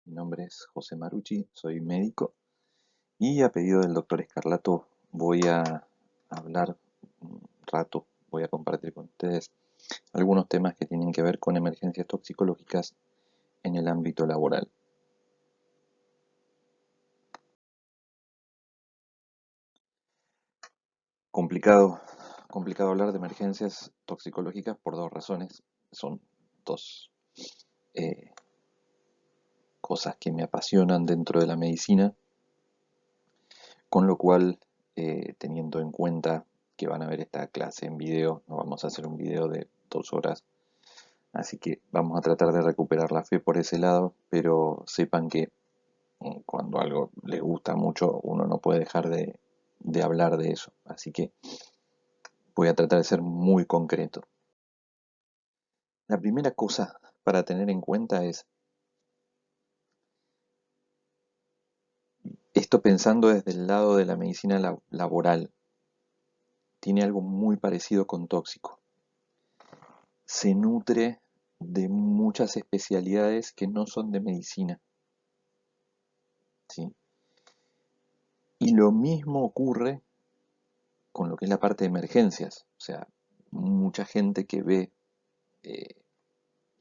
Mi nombre es José Marucci, soy médico y a pedido del doctor Escarlato voy a hablar un rato, voy a compartir con ustedes algunos temas que tienen que ver con emergencias toxicológicas en el ámbito laboral. Complicado, complicado hablar de emergencias toxicológicas por dos razones. Son dos eh, cosas que me apasionan dentro de la medicina, con lo cual, teniendo en cuenta que van a ver esta clase en video, no vamos a hacer un video de 2 horas, así que vamos a tratar de recuperar la fe por ese lado, pero sepan que cuando algo les gusta mucho, uno no puede dejar de hablar de eso, así que voy a tratar de ser muy concreto. La primera cosa para tener en cuenta es esto pensando desde el lado de la medicina laboral, tiene algo muy parecido con tóxico. Se nutre de muchas especialidades que no son de medicina, ¿sí? Y lo mismo ocurre con lo que es la parte de emergencias, o sea, mucha gente que ve eh,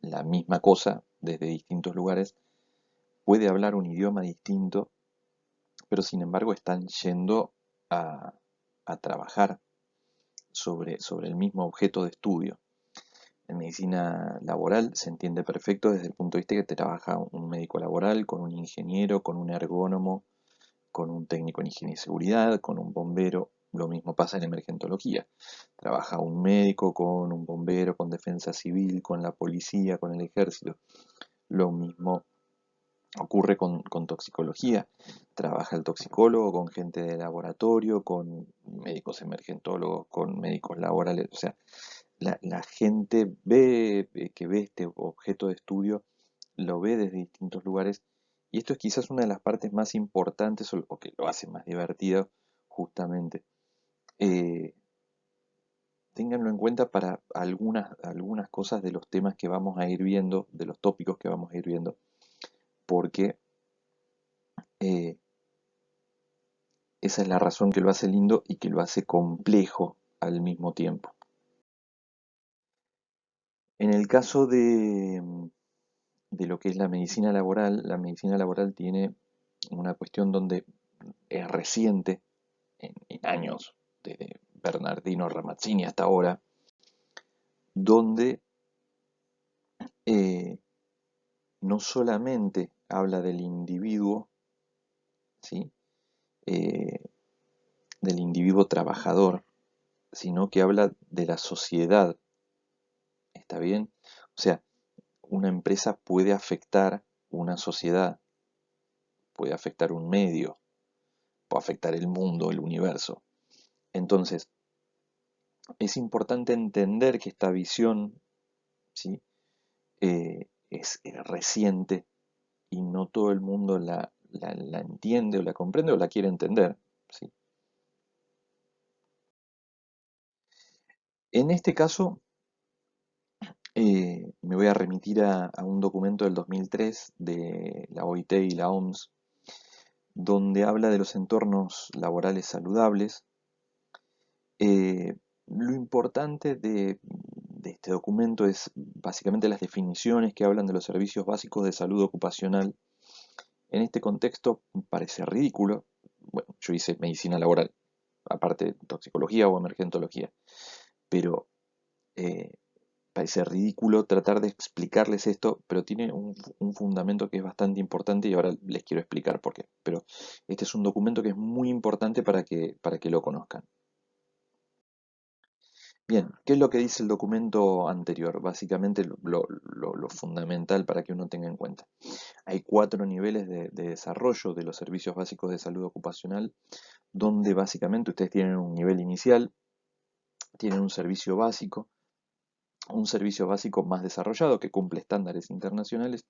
la misma cosa desde distintos lugares puede hablar un idioma distinto, pero sin embargo están yendo a, a trabajar sobre el mismo objeto de estudio. En medicina laboral se entiende perfecto desde el punto de vista que trabaja un médico laboral con un ingeniero, con un ergónomo, con un técnico en higiene y seguridad, con un bombero. Lo mismo pasa en emergentología. Trabaja un médico con un bombero, con defensa civil, con la policía, con el ejército. Lo mismo ocurre con toxicología. Trabaja el toxicólogo con gente de laboratorio, con médicos emergentólogos, con médicos laborales. O sea, la gente ve, que ve este objeto de estudio, lo ve desde distintos lugares, y esto es quizás una de las partes más importantes o que lo hace más divertido, justamente. Eh, Ténganlo en cuenta para algunas cosas de los temas que vamos a ir viendo, de los tópicos que vamos a ir viendo, porque eh, esa es la razón que lo hace lindo y que lo hace complejo al mismo tiempo. En el caso de lo que es la medicina laboral tiene una cuestión donde es reciente, en años, desde Bernardino Ramazzini hasta ahora, donde eh, no solamente habla del individuo, ¿sí? Eh, del individuo trabajador, sino que habla de la sociedad, ¿está bien? O sea, una empresa puede afectar una sociedad, puede afectar un medio, puede afectar el mundo, el universo. Entonces, es importante entender que esta visión, ¿sí? Es reciente y no todo el mundo la entiende o la comprende o la quiere entender, ¿sí? En este caso, me voy a remitir a un documento del 2003 de la OIT y la OMS, donde habla de los entornos laborales saludables. Lo importante de este documento es básicamente las definiciones que hablan de los servicios básicos de salud ocupacional. En este contexto parece ridículo. Bueno, yo hice medicina laboral, aparte de toxicología o emergentología, pero eh, parece ridículo tratar de explicarles esto, pero tiene un fundamento que es bastante importante y ahora les quiero explicar por qué. Pero este es un documento que es muy importante para que lo conozcan. Bien, ¿qué es lo que dice el documento anterior? Básicamente lo fundamental para que uno tenga en cuenta. Hay 4 niveles de desarrollo de los servicios básicos de salud ocupacional, donde básicamente ustedes tienen un nivel inicial, tienen un servicio básico más desarrollado que cumple estándares internacionales,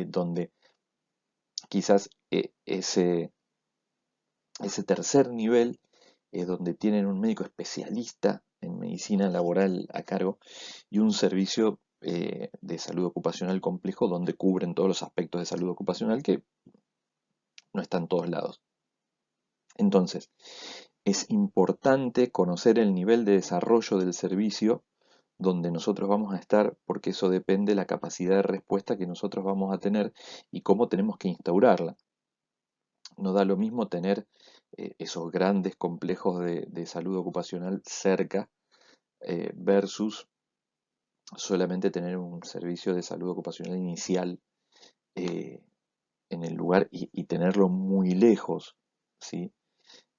donde quizás ese tercer nivel es donde tienen un médico especialista en medicina laboral a cargo y un servicio de salud ocupacional complejo donde cubren todos los aspectos de salud ocupacional que no están en todos lados. Entonces, es importante conocer el nivel de desarrollo del servicio donde nosotros vamos a estar, porque eso depende de la capacidad de respuesta que nosotros vamos a tener y cómo tenemos que instaurarla. No da lo mismo tener esos grandes complejos de salud ocupacional cerca versus solamente tener un servicio de salud ocupacional inicial eh, en el lugar y tenerlo muy lejos, ¿sí?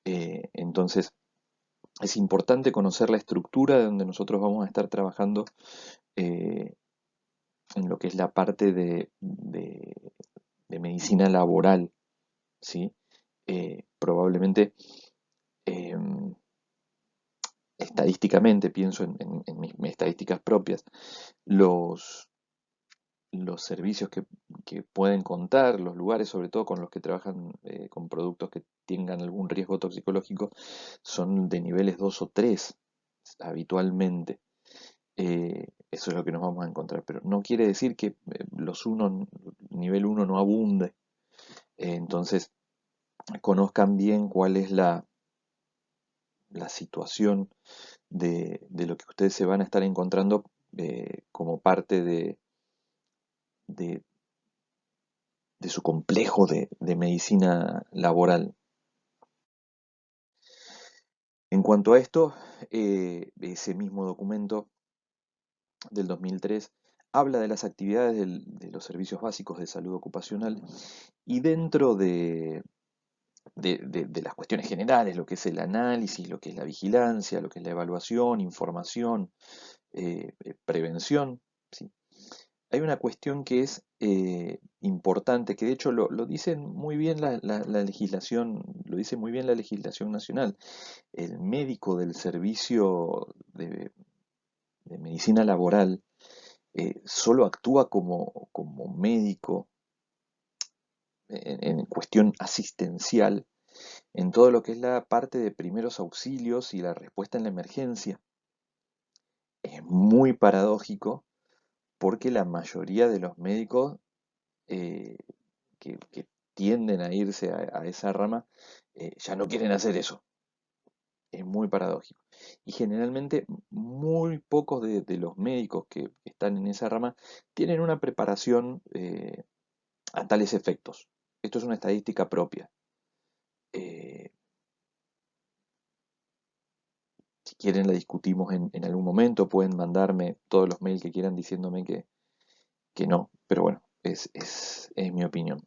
Entonces, es importante conocer la estructura de donde nosotros vamos a estar trabajando eh, en lo que es la parte de medicina laboral, ¿sí? Probablemente, em, estadísticamente, pienso en mis estadísticas propias, los, los servicios que pueden contar, los lugares, sobre todo con los que trabajan con productos que tengan algún riesgo toxicológico, son de niveles 2 o 3 habitualmente. Eso es lo que nos vamos a encontrar, pero no quiere decir que nivel uno no abunde. Entonces, conozcan bien cuál es la situación de lo que ustedes se van a estar encontrando como parte de, de su complejo de medicina laboral. En cuanto a esto, ese mismo documento del 2003 habla de las actividades de los servicios básicos de salud ocupacional y dentro de las cuestiones generales, lo que es el análisis, lo que es la vigilancia, lo que es la evaluación, información, prevención, ¿sí? Hay una cuestión que es importante, que de hecho lo dice muy bien la legislación, lo dice muy bien la legislación nacional. El médico del servicio de medicina laboral solo actúa como médico en cuestión asistencial en todo lo que es la parte de primeros auxilios y la respuesta en la emergencia. Es muy paradójico porque la mayoría de los médicos eh, que tienden a irse a esa rama ya no quieren hacer eso. Es muy paradójico. Y generalmente muy pocos de los médicos que están en esa rama tienen una preparación a tales efectos. Esto es una estadística propia. Eh, si quieren la discutimos en algún momento, pueden mandarme todos los mails que quieran diciéndome que no, pero bueno, es mi opinión.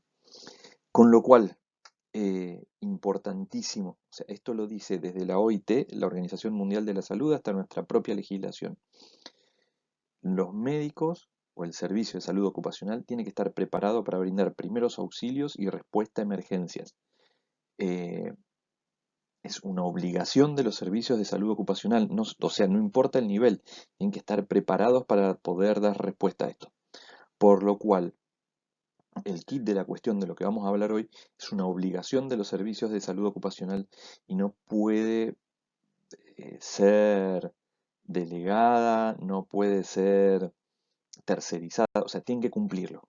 Con lo cual, importantísimo, o sea, esto lo dice desde la OIT, la Organización Mundial de la Salud, hasta nuestra propia legislación. Los médicos o el servicio de salud ocupacional tiene que estar preparado para brindar primeros auxilios y respuesta a emergencias. Eh, es una obligación de los servicios de salud ocupacional, no, o sea, no importa el nivel, tienen que estar preparados para poder dar respuesta a esto. Por lo cual, el kit de la cuestión de lo que vamos a hablar hoy es una obligación de los servicios de salud ocupacional y no puede ser delegada, no puede ser tercerizada, o sea, tienen que cumplirlo.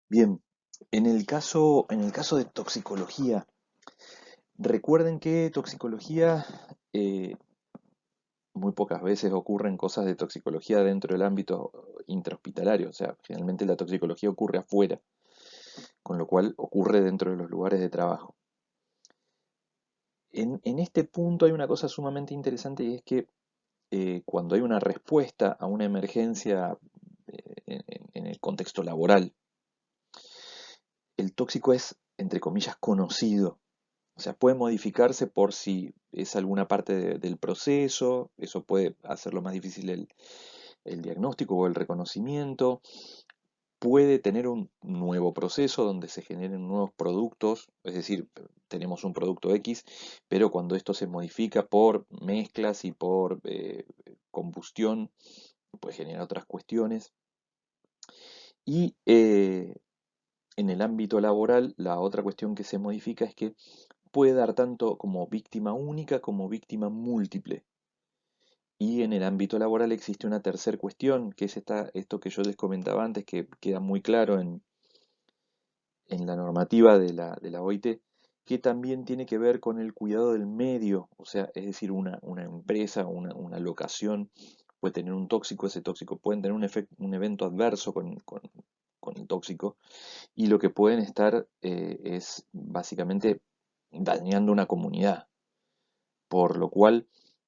Bien, en el caso de toxicología, recuerden que toxicología muy pocas veces ocurren cosas de toxicología dentro del ámbito intrahospitalario, o sea, generalmente la toxicología ocurre afuera, con lo cual ocurre dentro de los lugares de trabajo. En este punto hay una cosa sumamente interesante y es que cuando hay una respuesta a una emergencia en el contexto laboral, el tóxico es, entre comillas, conocido. O sea, puede modificarse por si es alguna parte del proceso, eso puede hacerlo más difícil el diagnóstico o el reconocimiento. Puede tener un nuevo proceso donde se generen nuevos productos, es decir, tenemos un producto X, pero cuando esto se modifica por mezclas y por combustión, puede generar otras cuestiones. Y en el ámbito laboral, la otra cuestión que se modifica es que puede dar tanto como víctima única como víctima múltiple. Y en el ámbito laboral existe una tercera cuestión, que es esto que yo les comentaba antes, que queda muy claro en la normativa de la OIT, que también tiene que ver con el cuidado del medio, o sea, es decir, una empresa, una locación puede tener un tóxico, ese tóxico puede tener un evento adverso con el tóxico, y lo que pueden estar es básicamente dañando una comunidad, por lo cual,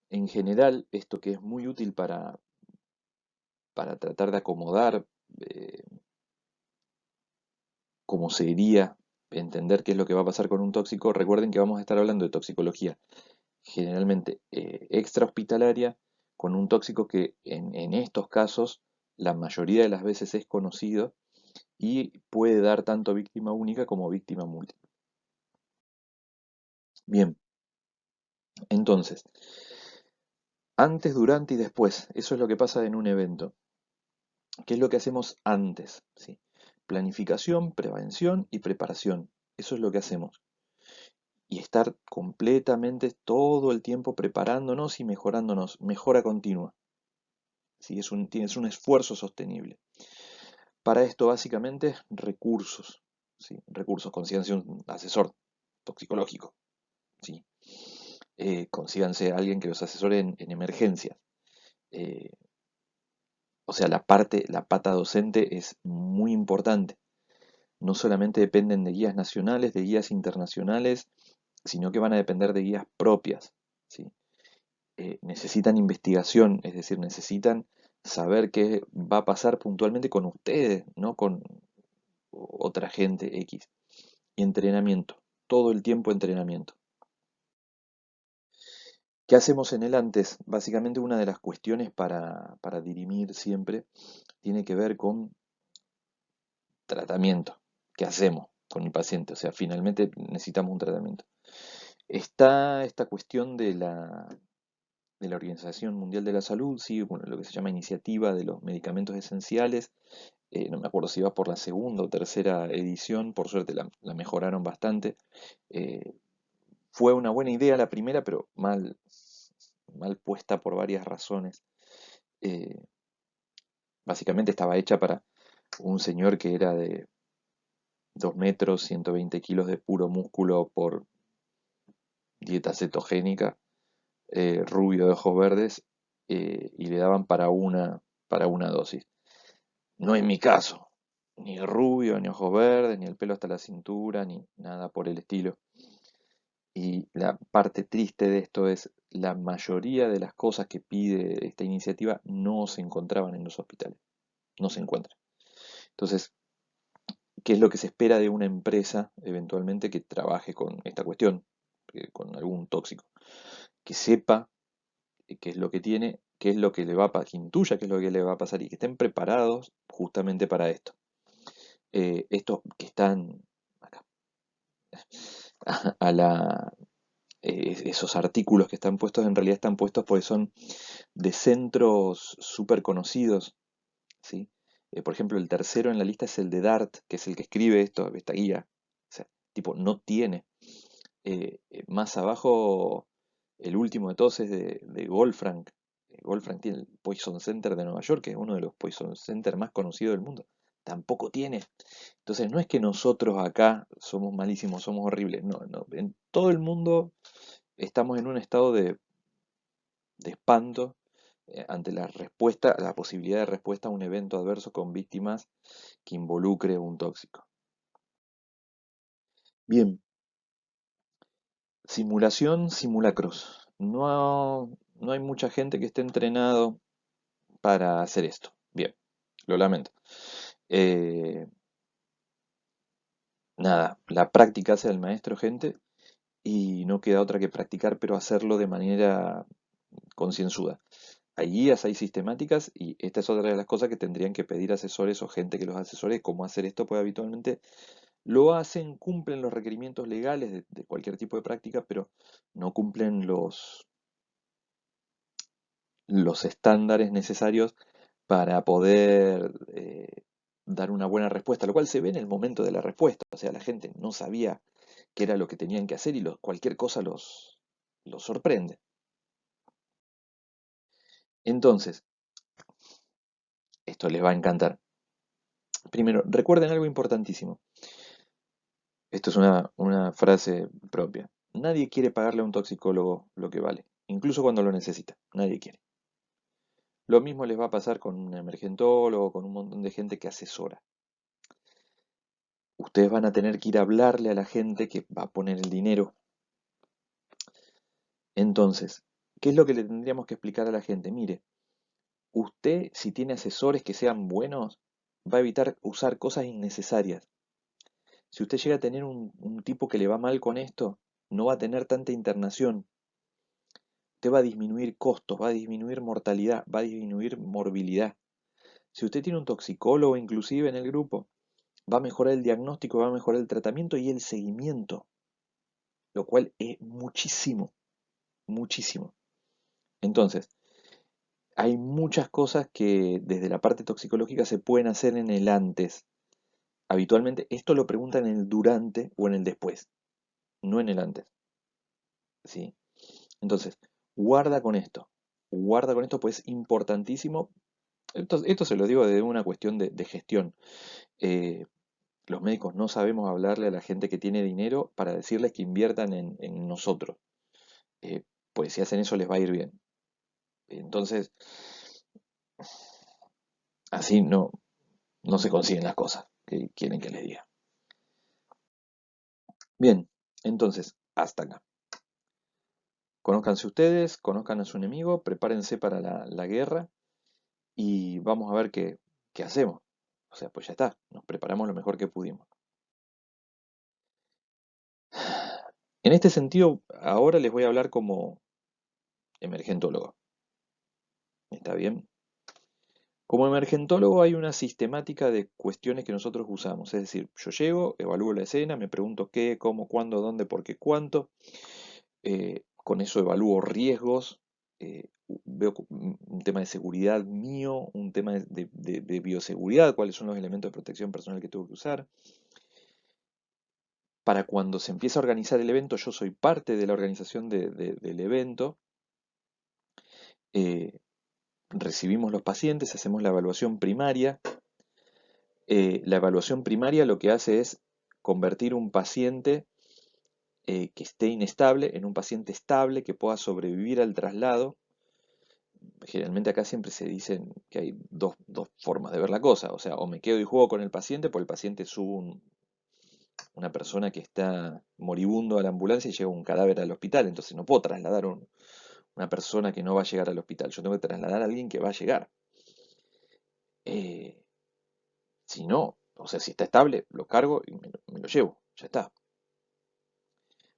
en general, esto que es muy útil para tratar de acomodar eh, cómo se iría entender qué es lo que va a pasar con un tóxico, recuerden que vamos a estar hablando de toxicología generalmente extrahospitalaria con un tóxico que en estos casos la mayoría de las veces es conocido y puede dar tanto víctima única como víctima múltiple. Bien, entonces, antes, durante y después, eso es lo que pasa en un evento. ¿Qué es lo que hacemos antes? ¿Sí? Planificación, prevención y preparación. Eso es lo que hacemos. Y estar completamente todo el tiempo preparándonos y mejorándonos, mejora continua. ¿Sí? Es un esfuerzo sostenible. Para esto, básicamente, recursos. ¿Sí? Recursos, consíganse un asesor toxicológico. ¿Sí? Consíganse a alguien que los asesore en emergencias. Eh, o sea, la pata docente es muy importante. No solamente dependen de guías nacionales, de guías internacionales, sino que van a depender de guías propias. ¿Sí? Necesitan investigación, es decir, necesitan saber qué va a pasar puntualmente con ustedes, no con otra gente X. Y entrenamiento, todo el tiempo entrenamiento. ¿Qué hacemos en el antes? Básicamente una de las cuestiones para dirimir siempre tiene que ver con tratamiento. ¿Qué hacemos con el paciente? O sea, finalmente necesitamos un tratamiento. Está esta cuestión de la Organización Mundial de la Salud, sí, bueno, lo que se llama Iniciativa de los Medicamentos Esenciales. No me acuerdo si va por la segunda o tercera edición, por suerte la mejoraron bastante. Eh, Fue una buena idea la primera, pero mal puesta por varias razones. Eh, Básicamente estaba hecha para un señor que era de 2 metros, 120 kilos de puro músculo por dieta cetogénica, rubio de ojos verdes, y le daban para una dosis. No es mi caso, ni rubio, ni ojos verdes, ni el pelo hasta la cintura, ni nada por el estilo. Y la parte triste de esto es la mayoría de las cosas que pide esta iniciativa no se encontraban en los hospitales, no se encuentran. Entonces, ¿qué es lo que se espera de una empresa eventualmente que trabaje con esta cuestión, con algún tóxico? Que sepa qué es lo que tiene, qué es lo que le va a pasar, que intuya qué es lo que le va a pasar y que estén preparados justamente para esto. Estos que están acá, a la, esos artículos que están puestos en realidad están puestos porque son de centros súper conocidos, ¿sí? Por ejemplo, el tercero en la lista es el de DART, que es el que escribe esta guía. O sea, tipo, no tiene. Más abajo, el último de todos es de Goldfrank. Goldfrank tiene el Poison Center de Nueva York, que es uno de los Poison Center más conocidos del mundo. Tampoco tiene. Entonces, no es que nosotros acá somos malísimos, somos horribles. No, no. En todo el mundo estamos en un estado de espanto ante la respuesta, la posibilidad de respuesta a un evento adverso con víctimas que involucre un tóxico. Bien, simulación, simulacros. No hay mucha gente que esté entrenado para hacer esto. Bien, lo lamento. Eh, Nada, la práctica hace al maestro, gente, y no queda otra que practicar, pero hacerlo de manera concienzuda. Hay guías, hay sistemáticas, y esta es otra de las cosas que tendrían que pedir asesores o gente que los asesore cómo hacer esto, pues habitualmente lo hacen, cumplen los requerimientos legales de cualquier tipo de práctica, pero no cumplen los estándares necesarios para poder dar una buena respuesta, lo cual se ve en el momento de la respuesta. O sea, la gente no sabía qué era lo que tenían que hacer y cualquier cosa los sorprende. Entonces, esto les va a encantar. Primero, recuerden algo importantísimo. Esto es una frase propia. Nadie quiere pagarle a un toxicólogo lo que vale, incluso cuando lo necesita. Nadie quiere. Lo mismo les va a pasar con un emergentólogo, con un montón de gente que asesora. Ustedes van a tener que ir a hablarle a la gente que va a poner el dinero. Entonces, ¿qué es lo que le tendríamos que explicar a la gente? Mire, usted, si tiene asesores que sean buenos, va a evitar usar cosas innecesarias. Si usted llega a tener un tipo que le va mal con esto, no va a tener tanta internación. Usted va a disminuir costos, va a disminuir mortalidad, va a disminuir morbilidad. Si usted tiene un toxicólogo inclusive en el grupo, va a mejorar el diagnóstico, va a mejorar el tratamiento y el seguimiento, lo cual es muchísimo, muchísimo. Entonces, hay muchas cosas que desde la parte toxicológica se pueden hacer en el antes. Habitualmente esto lo preguntan en el durante o en el después, no en el antes, ¿sí? Entonces, guarda con esto, pues es importantísimo. Esto se lo digo de una cuestión de gestión. Eh, los médicos no sabemos hablarle a la gente que tiene dinero para decirles que inviertan en nosotros. Eh, pues si hacen eso les va a ir bien. Entonces, así no se consiguen las cosas que quieren que les diga. Bien, entonces, hasta acá. Conózcanse ustedes, conozcan a su enemigo, prepárense para la guerra y vamos a ver qué hacemos. O sea, pues ya está, nos preparamos lo mejor que pudimos. En este sentido, ahora les voy a hablar como emergentólogo. ¿Está bien? Como emergentólogo hay una sistemática de cuestiones que nosotros usamos. Es decir, yo llego, evalúo la escena, me pregunto qué, cómo, cuándo, dónde, por qué, cuánto. Con eso evalúo riesgos, veo un tema de seguridad mío, un tema de bioseguridad, cuáles son los elementos de protección personal que tengo que usar. Para cuando se empieza a organizar el evento, yo soy parte de la organización del evento. eh, Recibimos los pacientes, hacemos la evaluación primaria. La evaluación primaria lo que hace es convertir un paciente que esté inestable en un paciente estable que pueda sobrevivir al traslado. Generalmente acá siempre se dicen que hay dos formas de ver la cosa, o sea, o me quedo y juego con el paciente, porque el paciente sube una persona que está moribundo a la ambulancia y llega un cadáver al hospital, entonces no puedo trasladar una persona que no va a llegar al hospital, yo tengo que trasladar a alguien que va a llegar. Eh, si no, o sea, si está estable, lo cargo y me lo llevo, ya está.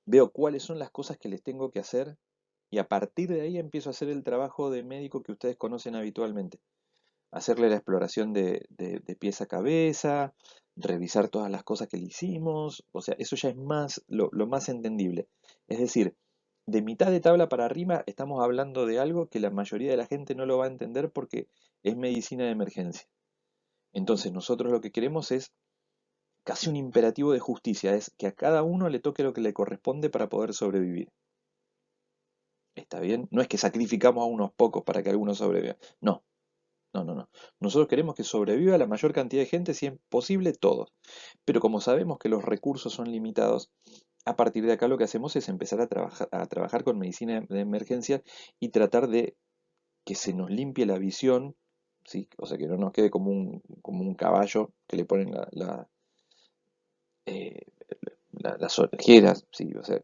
Veo cuáles son las cosas que les tengo que hacer y a partir de ahí empiezo a hacer el trabajo de médico que ustedes conocen habitualmente. Hacerle la exploración de pies a cabeza, revisar todas las cosas que le hicimos, o sea, eso ya es más lo más entendible. Es decir, de mitad de tabla para arriba estamos hablando de algo que la mayoría de la gente no lo va a entender porque es medicina de emergencia. Entonces nosotros lo que queremos es casi un imperativo de justicia, es que a cada uno le toque lo que le corresponde para poder sobrevivir. ¿Está bien? No es que sacrificamos a unos pocos para que algunos sobrevivan. No, no. Nosotros queremos que sobreviva la mayor cantidad de gente, si es posible, todos. Pero como sabemos que los recursos son limitados, a partir de acá lo que hacemos es empezar a trabajar con medicina de emergencia y tratar de que se nos limpie la visión, ¿sí? O sea, que no nos quede como un caballo que le ponen eh, las orejeras, ¿sí? O sea,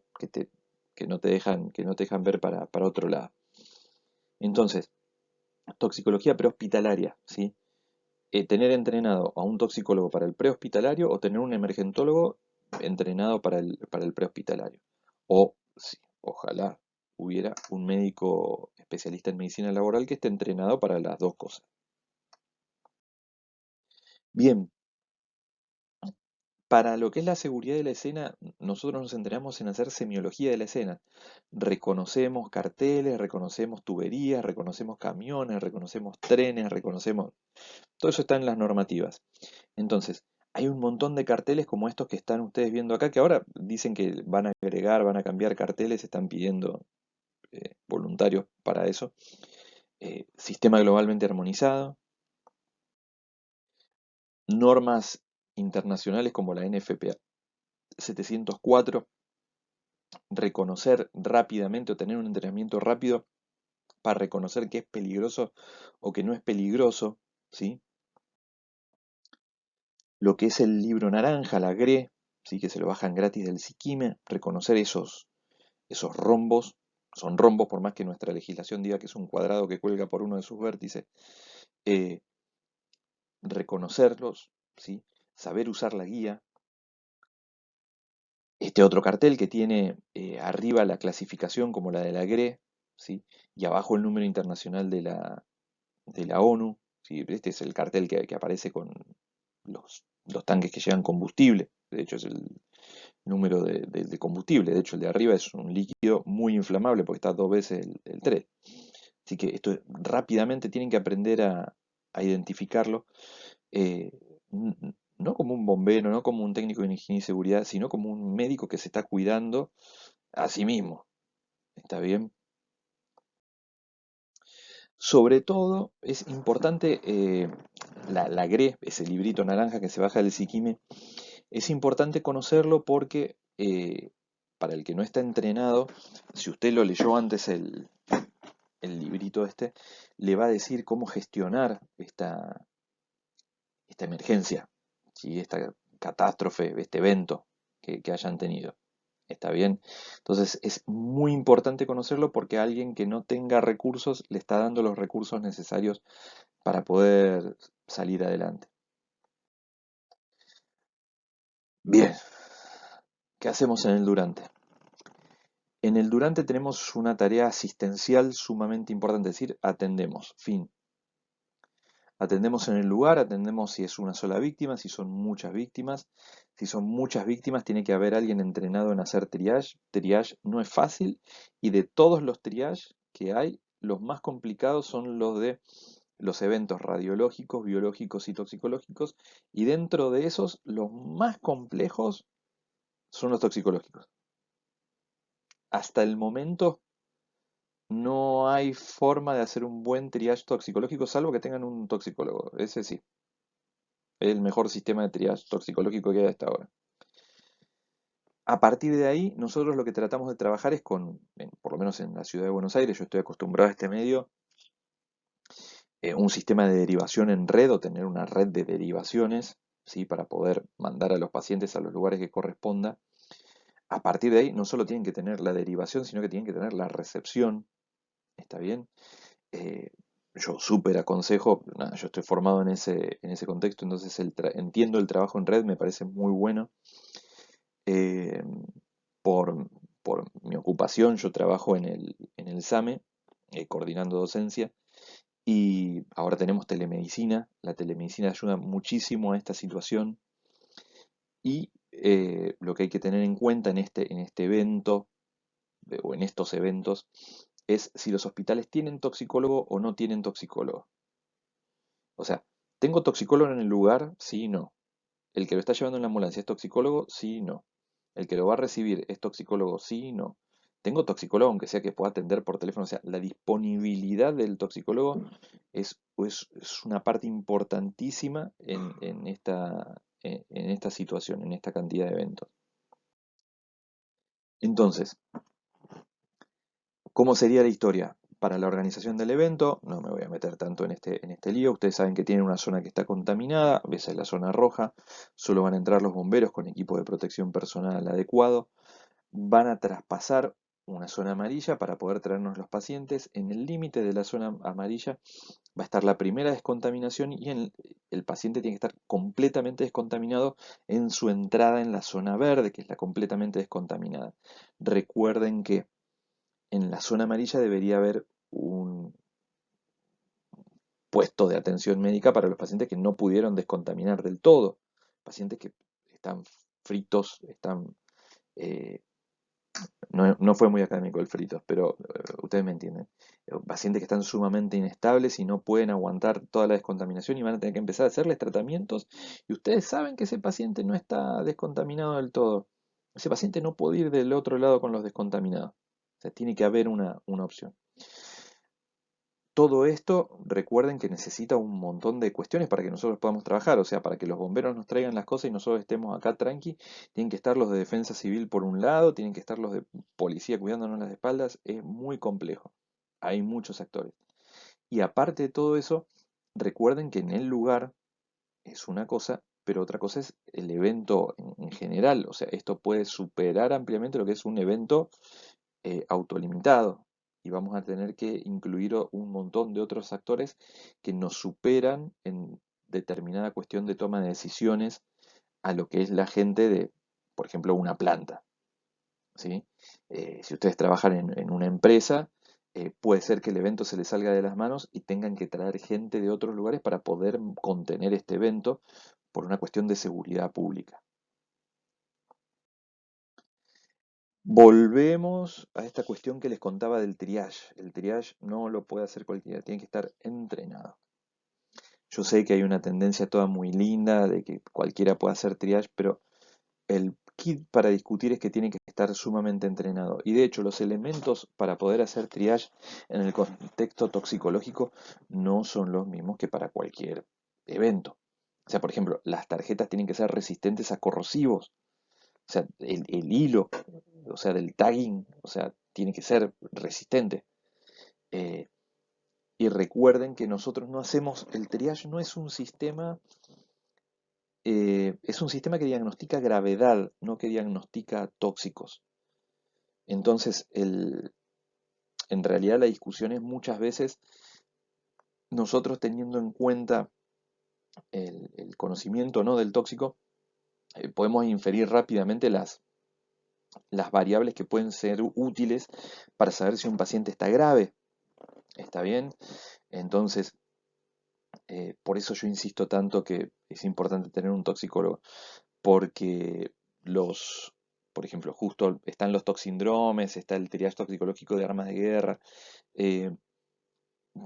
que no te dejan ver para otro lado. Entonces, toxicología prehospitalaria, ¿sí? Tener entrenado a un toxicólogo para el prehospitalario o tener un emergentólogo entrenado para el prehospitalario. O, sí, ojalá hubiera un médico especialista en medicina laboral que esté entrenado para las dos cosas. Bien, para lo que es la seguridad de la escena, nosotros nos entrenamos en hacer semiología de la escena. Reconocemos carteles, reconocemos tuberías, reconocemos camiones, reconocemos trenes, reconocemos... Todo eso está en las normativas. Entonces, hay un montón de carteles como estos que están ustedes viendo acá, que ahora dicen que van a agregar, van a cambiar carteles, están pidiendo voluntarios para eso. Sistema globalmente armonizado, normas internacionales como la NFPA 704, reconocer rápidamente o tener un entrenamiento rápido para reconocer que es peligroso o que no es peligroso, ¿sí? Lo que es el libro naranja, la GRE, ¿sí? Que se lo bajan gratis del Siquime, reconocer esos rombos, son rombos por más que nuestra legislación diga que es un cuadrado que cuelga por uno de sus vértices, eh, reconocerlos, ¿sí? Saber usar la guía. Este otro cartel que tiene arriba la clasificación como la de la GRE, ¿sí? Y abajo el número internacional de la ONU, ¿sí? Este es el cartel que aparece con los tanques que llevan combustible, de hecho es el número de combustible, de hecho el de arriba es un líquido muy inflamable porque está dos veces el 3. Así que esto rápidamente tienen que aprender a identificarlo, eh, no como un bombero, no como un técnico de ingeniería y seguridad, sino como un médico que se está cuidando a sí mismo. ¿Está bien? Sobre todo es importante la GRE, ese librito naranja que se baja del Siquime, es importante conocerlo porque para el que no está entrenado, si usted lo leyó antes el librito este, le va a decir cómo gestionar esta emergencia, ¿sí? Esta catástrofe, este evento que hayan tenido. ¿Está bien? Entonces es muy importante conocerlo porque alguien que no tenga recursos le está dando los recursos necesarios para poder salir adelante. Bien, ¿qué hacemos en el durante? En el durante tenemos una tarea asistencial sumamente importante, es decir, atendemos, fin. Atendemos en el lugar, atendemos si es una sola víctima, si son muchas víctimas. Si son muchas víctimas, tiene que haber alguien entrenado en hacer triage. Triage no es fácil y de todos los triage que hay, los más complicados son los de los eventos radiológicos, biológicos y toxicológicos. Y dentro de esos, los más complejos son los toxicológicos. Hasta el momento no hay forma de hacer un buen triage toxicológico, salvo que tengan un toxicólogo. Ese sí. Es el mejor sistema de triage toxicológico que hay hasta ahora. A partir de ahí, nosotros lo que tratamos de trabajar es por lo menos en la ciudad de Buenos Aires, yo estoy acostumbrado a este medio, un sistema de derivación en red o tener una red de derivaciones, ¿sí? Para poder mandar a los pacientes a los lugares que corresponda. A partir de ahí, no solo tienen que tener la derivación, sino que tienen que tener la recepción, ¿está bien? Eh, yo súper aconsejo, nada, yo estoy formado en ese contexto, entonces entiendo el trabajo en red, me parece muy bueno. Eh, por, por mi ocupación, yo trabajo en el SAME, coordinando docencia, y ahora tenemos telemedicina. La telemedicina ayuda muchísimo a esta situación y lo que hay que tener en cuenta en este evento o en estos eventos es si los hospitales tienen toxicólogo o no tienen toxicólogo. O sea, ¿tengo toxicólogo en el lugar? Sí y no. ¿El que lo está llevando en la ambulancia es toxicólogo? Sí y no. ¿El que lo va a recibir es toxicólogo? Sí y no. Tengo toxicólogo, aunque sea que pueda atender por teléfono. O sea, la disponibilidad del toxicólogo es una parte importantísima en esta situación, en esta cantidad de eventos. Entonces, ¿cómo sería la historia? Para la organización del evento, no me voy a meter tanto en este lío, ustedes saben que tienen una zona que está contaminada, esa es la zona roja, solo van a entrar los bomberos con equipo de protección personal adecuado, van a traspasar una zona amarilla para poder traernos los pacientes, en el límite de la zona amarilla va a estar la primera descontaminación y el paciente tiene que estar completamente descontaminado en su entrada en la zona verde, que es la completamente descontaminada. Recuerden que en la zona amarilla debería haber un puesto de atención médica para los pacientes que no pudieron descontaminar del todo. Pacientes que están fritos, eh, no fue muy académico el fritos, pero ustedes me entienden. Pacientes que están sumamente inestables y no pueden aguantar toda la descontaminación y van a tener que empezar a hacerles tratamientos. Y ustedes saben que ese paciente no está descontaminado del todo. Ese paciente no puede ir del otro lado con los descontaminados. O sea, tiene que haber una opción. Todo esto, recuerden que necesita un montón de cuestiones para que nosotros podamos trabajar, o sea, para que los bomberos nos traigan las cosas y nosotros estemos acá tranqui, tienen que estar los de defensa civil por un lado, tienen que estar los de policía cuidándonos las espaldas, es muy complejo, hay muchos actores. Y aparte de todo eso, recuerden que en el lugar es una cosa, pero otra cosa es el evento en general, o sea, esto puede superar ampliamente lo que es un evento autolimitado y vamos a tener que incluir un montón de otros actores que nos superan en determinada cuestión de toma de decisiones a lo que es la gente de, por ejemplo, una planta, ¿sí? Si ustedes trabajan en una empresa, puede ser que el evento se les salga de las manos y tengan que traer gente de otros lugares para poder contener este evento por una cuestión de seguridad pública. Volvemos a esta cuestión que les contaba del triage. El triage no lo puede hacer cualquiera, tiene que estar entrenado. Yo sé que hay una tendencia toda muy linda de que cualquiera pueda hacer triage, pero el kit para discutir es que tiene que estar sumamente entrenado. Y de hecho, los elementos para poder hacer triage en el contexto toxicológico no son los mismos que para cualquier evento. O sea, por ejemplo, las tarjetas tienen que ser resistentes a corrosivos. O sea, el hilo, o sea, del tagging, o sea, tiene que ser resistente. Eh, y recuerden que nosotros no hacemos, el triage no es un sistema que diagnostica gravedad, no que diagnostica tóxicos. Entonces, en realidad la discusión es muchas veces nosotros teniendo en cuenta el conocimiento no del tóxico, podemos inferir rápidamente las variables que pueden ser útiles para saber si un paciente está grave. ¿Está bien? Entonces, por eso yo insisto tanto que es importante tener un toxicólogo, porque por ejemplo, justo están los toxindromes, está el triage toxicológico de armas de guerra, eh,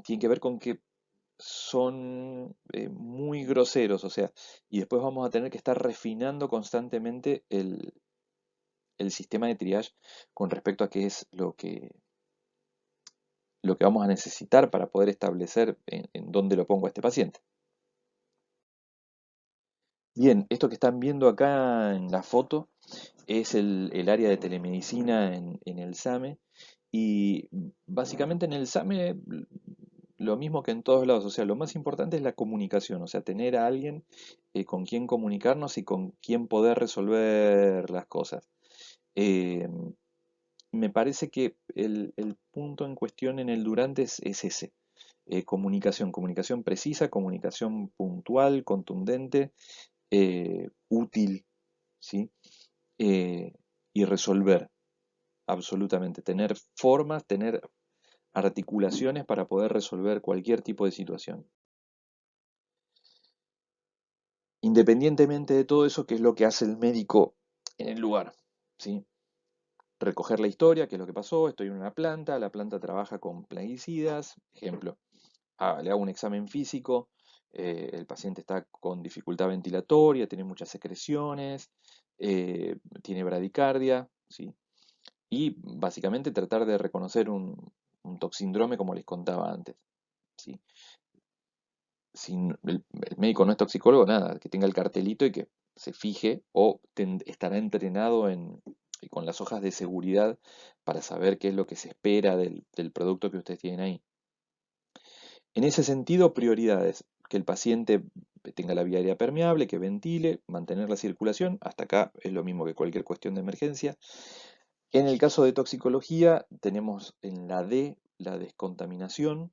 tiene que ver con que son muy groseros, o sea, y después vamos a tener que estar refinando constantemente el sistema de triage con respecto a qué es lo que vamos a necesitar para poder establecer en dónde lo pongo a este paciente. Bien, esto que están viendo acá en la foto es el área de telemedicina en el SAME y básicamente en el SAME lo mismo que en todos lados, o sea, lo más importante es la comunicación, o sea, tener a alguien con quien comunicarnos y con quien poder resolver las cosas. Eh, Me parece que el punto en cuestión en el Durante es ese, comunicación precisa, comunicación puntual, contundente, útil, ¿sí? Eh, y resolver, absolutamente, tener formas, tener articulaciones para poder resolver cualquier tipo de situación. Independientemente de todo eso, ¿qué es lo que hace el médico en el lugar? ¿Sí? Recoger la historia, qué es lo que pasó, estoy en una planta, la planta trabaja con plaguicidas, ejemplo, le hago un examen físico, el paciente está con dificultad ventilatoria, tiene muchas secreciones, tiene bradicardia, ¿sí? Y básicamente tratar de reconocer un toxíndrome como les contaba antes, ¿sí? Si el médico no es toxicólogo, nada, que tenga el cartelito y que se fije o estará entrenado con las hojas de seguridad para saber qué es lo que se espera del producto que ustedes tienen ahí. En ese sentido, prioridades, que el paciente tenga la vía aérea permeable, que ventile, mantener la circulación, hasta acá es lo mismo que cualquier cuestión de emergencia. En el caso de toxicología, tenemos en la D la descontaminación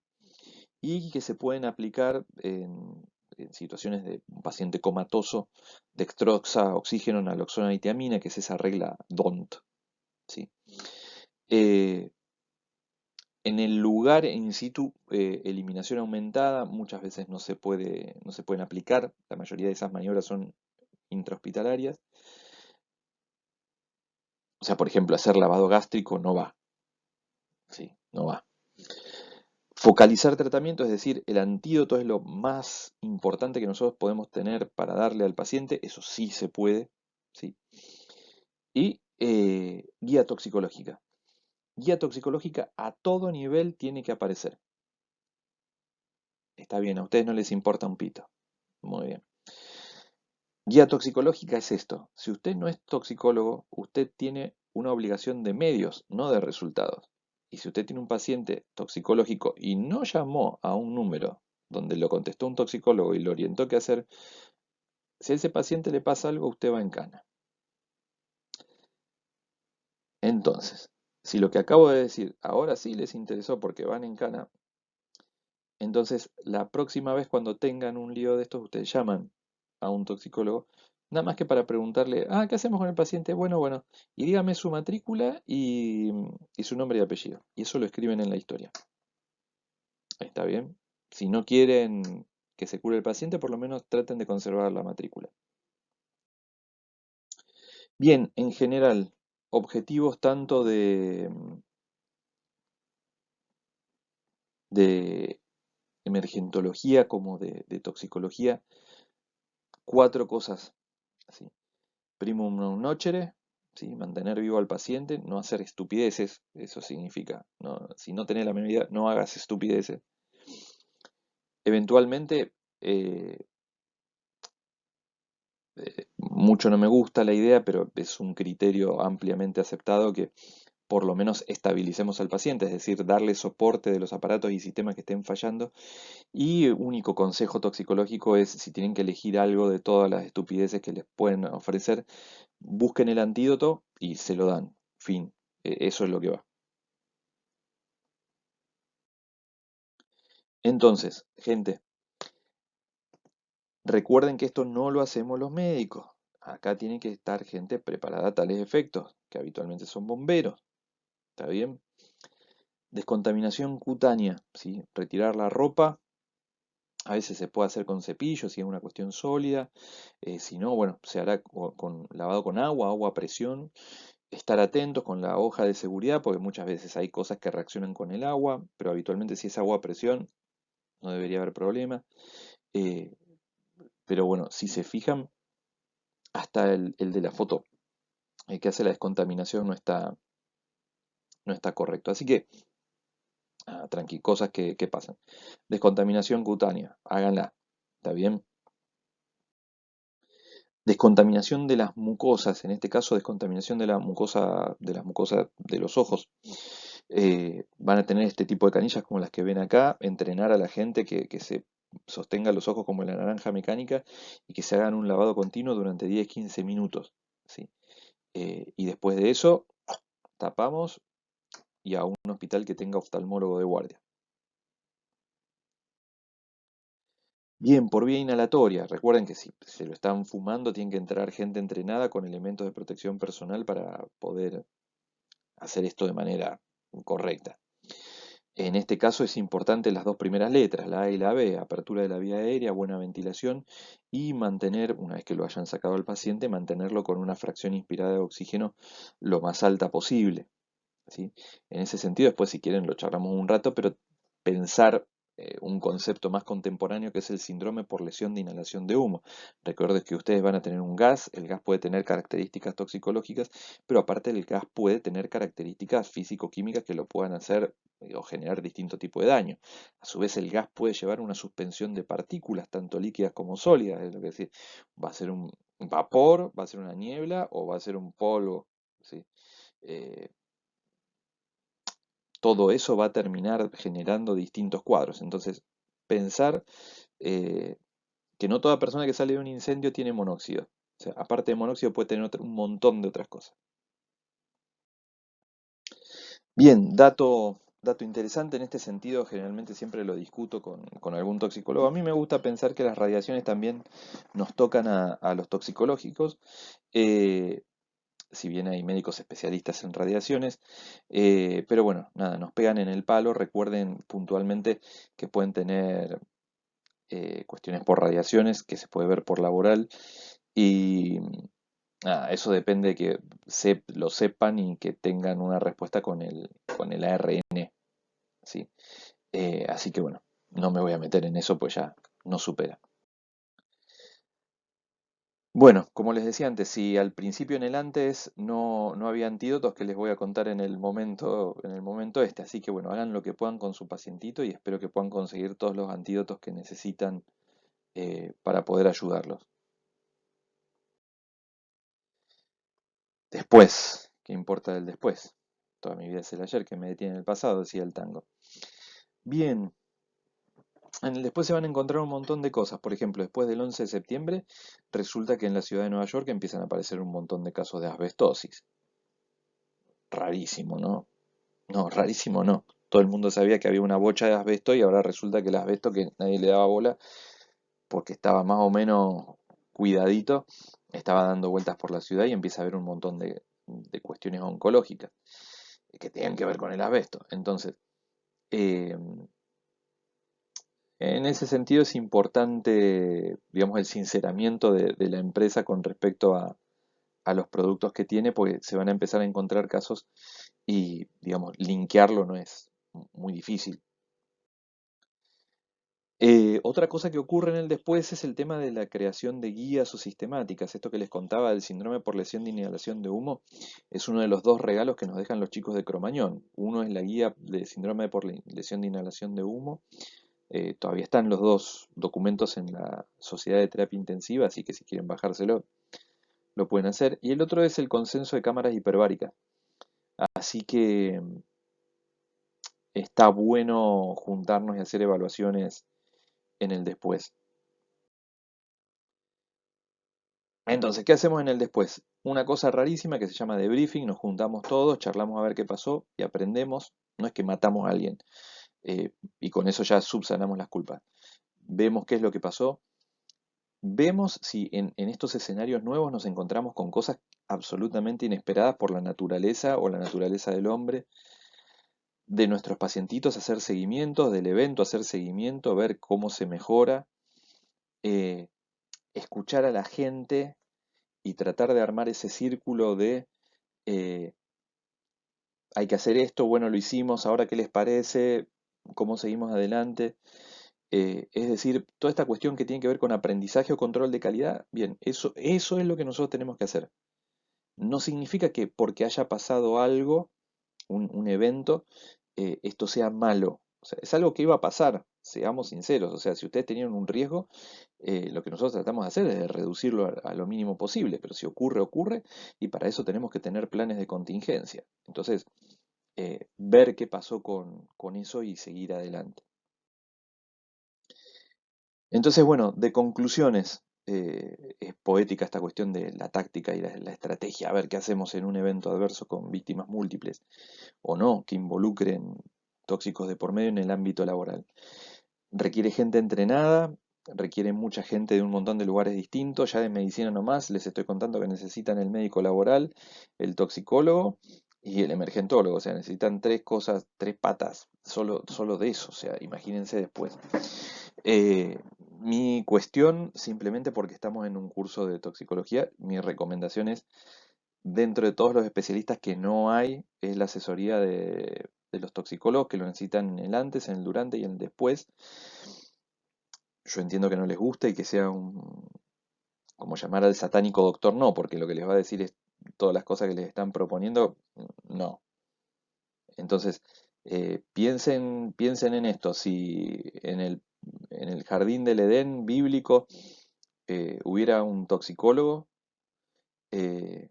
y que se pueden aplicar en situaciones de un paciente comatoso, dextroxa, oxígeno, naloxona y tiamina, que es esa regla DONT, ¿sí? Eh, en el lugar in situ, eliminación aumentada, muchas veces no se pueden aplicar, la mayoría de esas maniobras son intrahospitalarias. O sea, por ejemplo, hacer lavado gástrico no va, ¿sí? No va. Focalizar tratamiento, es decir, el antídoto es lo más importante que nosotros podemos tener para darle al paciente, eso sí se puede, ¿sí? Y guía toxicológica. Guía toxicológica a todo nivel tiene que aparecer. Está bien, a ustedes no les importa un pito. Muy bien. Guía toxicológica es esto. Si usted no es toxicólogo, usted tiene una obligación de medios, no de resultados. Y si usted tiene un paciente toxicológico y no llamó a un número donde lo contestó un toxicólogo y lo orientó qué hacer, si a ese paciente le pasa algo, usted va en cana. Entonces, si lo que acabo de decir ahora sí les interesó porque van en cana, entonces la próxima vez cuando tengan un lío de estos, ustedes llaman a un toxicólogo, nada más que para preguntarle, ¿qué hacemos con el paciente? Bueno, y dígame su matrícula y su nombre y apellido. Y eso lo escriben en la historia. ¿Está bien? Si no quieren que se cure el paciente, por lo menos traten de conservar la matrícula. Bien, en general, objetivos tanto de emergentología como de toxicología, cuatro cosas. ¿Sí? Primum non nocere, ¿sí? Mantener vivo al paciente, no hacer estupideces, eso significa, no, si no tenés la medida, no hagas estupideces. Eventualmente, mucho no me gusta la idea, pero es un criterio ampliamente aceptado que por lo menos estabilicemos al paciente, es decir, darle soporte de los aparatos y sistemas que estén fallando. Y único consejo toxicológico es, si tienen que elegir algo de todas las estupideces que les pueden ofrecer, busquen el antídoto y se lo dan. Fin. Eso es lo que va. Entonces, gente, recuerden que esto no lo hacemos los médicos. Acá tiene que estar gente preparada a tales efectos, que habitualmente son bomberos. ¿Está bien? Descontaminación cutánea, ¿sí? Retirar la ropa. A veces se puede hacer con cepillo si es una cuestión sólida. Si no, bueno, se hará con lavado con agua, agua a presión. Estar atentos con la hoja de seguridad, porque muchas veces hay cosas que reaccionan con el agua, pero habitualmente si es agua a presión no debería haber problema. Eh, pero bueno, si se fijan, hasta el de la foto, el que hace la descontaminación no está correcto. Así que, tranqui, cosas que pasan. Descontaminación cutánea, háganla. ¿Está bien? Descontaminación de las mucosas, en este caso descontaminación de la mucosa, de las mucosas de los ojos. Van a tener este tipo de canillas como las que ven acá, entrenar a la gente que se sostenga los ojos como en la naranja mecánica y que se hagan un lavado continuo durante 10-15 minutos. ¿Sí? Y después de eso, tapamos y a un hospital que tenga oftalmólogo de guardia. Bien, por vía inhalatoria. Recuerden que si se lo están fumando, tienen que entrar gente entrenada con elementos de protección personal para poder hacer esto de manera correcta. En este caso es importante las dos primeras letras, la A y la B, apertura de la vía aérea, buena ventilación y mantener, una vez que lo hayan sacado al paciente, mantenerlo con una fracción inspirada de oxígeno lo más alta posible. ¿Sí? En ese sentido, después si quieren lo charlamos un rato, pero pensar un concepto más contemporáneo que es el síndrome por lesión de inhalación de humo. Recuerden que ustedes van a tener un gas, el gas puede tener características toxicológicas, pero aparte el gas puede tener características físico-químicas que lo puedan hacer o generar distinto tipo de daño. A su vez el gas puede llevar una suspensión de partículas, tanto líquidas como sólidas, es lo que decir, va a ser un vapor, va a ser una niebla o va a ser un polvo. ¿Sí? Eh, Todo eso va a terminar generando distintos cuadros. Entonces, pensar eh, que no toda persona que sale de un incendio tiene monóxido. O sea, aparte de monóxido puede tener un montón de otras cosas. Bien, dato interesante en este sentido, generalmente siempre lo discuto con algún toxicólogo. A mí me gusta pensar que las radiaciones también nos tocan a los toxicológicos. Eh, si bien hay médicos especialistas en radiaciones, pero bueno, nada, nos pegan en el palo. Recuerden puntualmente que pueden tener cuestiones por radiaciones, que se puede ver por laboral, y nada, eso depende de que lo sepan y que tengan una respuesta con el ARN, ¿sí? Así que bueno, no me voy a meter en eso, pues ya no supera. Bueno, como les decía antes, si al principio en el antes no había antídotos que les voy a contar en el momento este, así que bueno, hagan lo que puedan con su pacientito y espero que puedan conseguir todos los antídotos que necesitan para poder ayudarlos. Después, ¿qué importa del después? Toda mi vida es el ayer que me detiene en el pasado, decía el tango. Bien, en el después se van a encontrar un montón de cosas. Por ejemplo, después del 11 de septiembre, resulta que en la ciudad de Nueva York empiezan a aparecer un montón de casos de asbestosis. Rarísimo, ¿no? No, rarísimo no. Todo el mundo sabía que había una bocha de asbesto y ahora resulta que el asbesto que nadie le daba bola porque estaba más o menos cuidadito, estaba dando vueltas por la ciudad y empieza a haber un montón de cuestiones oncológicas que tienen que ver con el asbesto. Entonces, eh, en ese sentido es importante, digamos, el sinceramiento de la empresa con respecto a los productos que tiene, porque se van a empezar a encontrar casos y, digamos, linkearlo no es muy difícil. Otra cosa que ocurre en el después es el tema de la creación de guías o sistemáticas. Esto que les contaba del síndrome por lesión de inhalación de humo es uno de los dos regalos que nos dejan los chicos de Cromañón. Uno es la guía de síndrome por lesión de inhalación de humo. Todavía están los dos documentos en la Sociedad de Terapia Intensiva, así que si quieren bajárselo, lo pueden hacer. Y el otro es el consenso de cámaras hiperbáricas. Así que está bueno juntarnos y hacer evaluaciones en el después. Entonces, ¿qué hacemos en el después? Una cosa rarísima que se llama debriefing, nos juntamos todos, charlamos a ver qué pasó y aprendemos. No es que matamos a alguien y con eso ya subsanamos las culpas. Vemos qué es lo que pasó, vemos si en estos escenarios nuevos nos encontramos con cosas absolutamente inesperadas por la naturaleza o la naturaleza del hombre, de nuestros pacientitos hacer seguimientos, del evento hacer seguimiento, ver cómo se mejora, eh, escuchar a la gente y tratar de armar ese círculo de eh, hay que hacer esto, bueno, lo hicimos, ahora qué les parece, cómo seguimos adelante. Es decir, toda esta cuestión que tiene que ver con aprendizaje o control de calidad, bien, eso es lo que nosotros tenemos que hacer. No significa que porque haya pasado algo, un evento, esto sea malo. O sea, es algo que iba a pasar, seamos sinceros. O sea, si ustedes tenían un riesgo, lo que nosotros tratamos de hacer es de reducirlo a lo mínimo posible. Pero si ocurre, ocurre, y para eso tenemos que tener planes de contingencia. Entonces, ver qué pasó con eso y seguir adelante. Entonces, bueno, de conclusiones, es poética esta cuestión de la táctica y la estrategia, a ver qué hacemos en un evento adverso con víctimas múltiples o no, que involucren tóxicos de por medio en el ámbito laboral. Requiere gente entrenada, requiere mucha gente de un montón de lugares distintos, ya de medicina nomás, les estoy contando que necesitan el médico laboral, el toxicólogo y el emergentólogo, o sea, necesitan tres cosas, tres patas, solo de eso, o sea, imagínense después. Mi cuestión, simplemente porque estamos en un curso de toxicología, mi recomendación es, dentro de todos los especialistas que no hay, es la asesoría de los toxicólogos que lo necesitan en el antes, en el durante y en el después. Yo entiendo que no les gusta y que sea como llamar al satánico doctor, no, porque lo que les va a decir es todas las cosas que les están proponiendo, no. Entonces, piensen en esto, si en el jardín del Edén bíblico hubiera un toxicólogo, eh,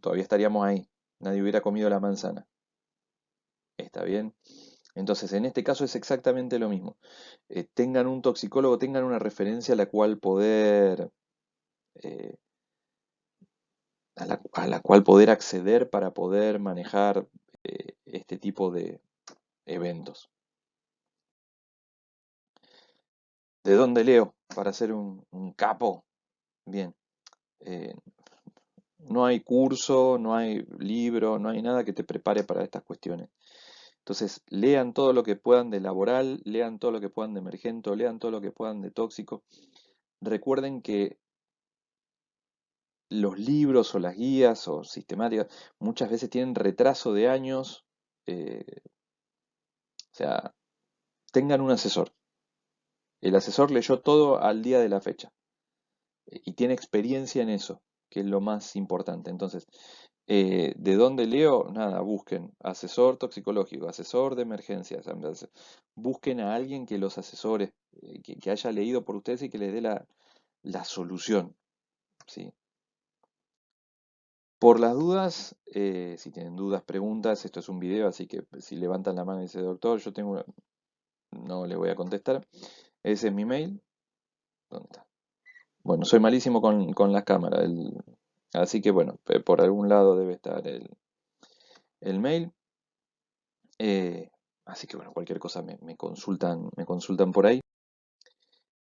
todavía estaríamos ahí, nadie hubiera comido la manzana, ¿está bien? Entonces, en este caso es exactamente lo mismo. Tengan un toxicólogo, tengan una referencia a la cual poder, eh, a la cual poder acceder para poder manejar este tipo de eventos. ¿De dónde leo para ser un capo? Bien, eh, no hay curso, no hay libro, no hay nada que te prepare para estas cuestiones. Entonces, lean todo lo que puedan de laboral, lean todo lo que puedan de emergente, lean todo lo que puedan de tóxico. Recuerden que los libros o las guías o sistemáticas muchas veces tienen retraso de años. O sea, tengan un asesor. El asesor leyó todo al día de la fecha. y tiene experiencia en eso, que es lo más importante. Entonces, ¿de dónde leo? Nada, busquen asesor toxicológico, asesor de emergencias. Busquen a alguien que los asesore, que haya leído por ustedes y que les dé la solución, ¿sí? Por las dudas, si tienen dudas, preguntas, esto es un video, así que si levantan la mano y dicen, doctor, yo tengo, no le voy a contestar. Ese es mi mail. ¿Dónde está? Bueno, soy malísimo con las cámaras, así que bueno, por algún lado debe estar el mail. Así que bueno, cualquier cosa me consultan por ahí.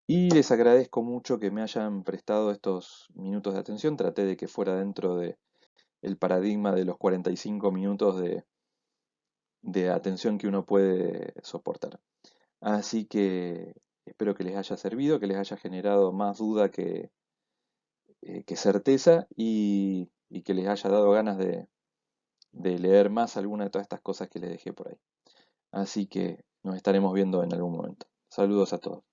Y les agradezco mucho que me hayan prestado estos minutos de atención. Traté de que fuera dentro del paradigma de los 45 minutos de atención que uno puede soportar. Así que espero que les haya servido, que les haya generado más duda que certeza y que les haya dado ganas de leer más alguna de todas estas cosas que les dejé por ahí. Así que nos estaremos viendo en algún momento. Saludos a todos.